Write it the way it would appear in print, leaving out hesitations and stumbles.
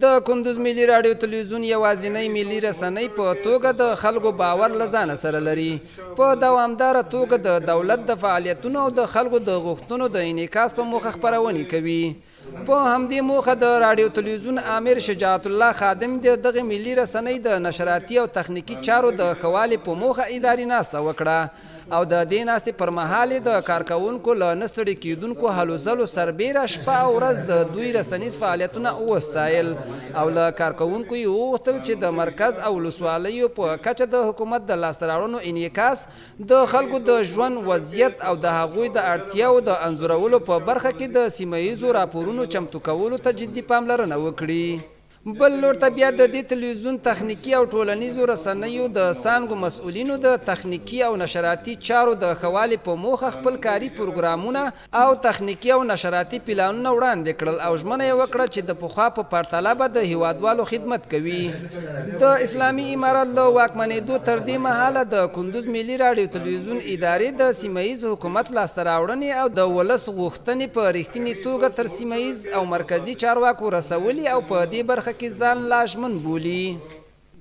د کندوز ملي راډیو تلویزیون یوازینۍ ملي رسنۍ په توګه د خلکو باور له ځانه سره لري. په دوامداره توګه د دولت د فعالیتونو او د خلکو د غوښتنو د انعکاس په موخه خپرونې کوي. په همدې موخه د راډیو تلویزیون امیر شجاعت الله خادم د دغه ملي رسنۍ د نشراتي او تخنیکي چارو د ښه والي په موخه اداري ناسته وکړه او د دې ناستې پر مهال د کارکوونکو له نه ستړي کیدونکو هلو ځلو سربیره شپه او ورځ د دوی رسنیز فعالیتونه وستایل او له کارکوونکو یې وغوښتل چې د مرکز او ولسوالیو په کچه د حکومت د لاسته راوړنو انعکاس د خلکو د ژوند وضعیت او د هغوی د اړتیاو د انځورولو په برخه کې د سیمه ییزو راپورونو چمتو کولو ته جدي پاملرنه وکړي. بل لور ته بیا د دې تلویزیون تخنیکي او ټولنیزو رسنیو د څانګو مسؤلینو د تخنیکي او نشراتي چارو د ښه والي په موخه خپل کاري پروګرامونه او تخنیکي او نشراتي پلانونه وړاندې کړل او ژمنه یې وکړه چې د پخوا په پرتله به د هیوادوالو خدمت کوي. د اسلامي امارت له واکمنېدو تر دې مهاله د کندوز ملي راډیو تلویزیون ادارې د سیمه ییز حکومت لاسته راوړنې او د ولس غوښتنې په رښتینې توګه تر سیمه ییز او مرکزي چارواکو رسولي او په دې برخه کې ځان لا ژمن بولي.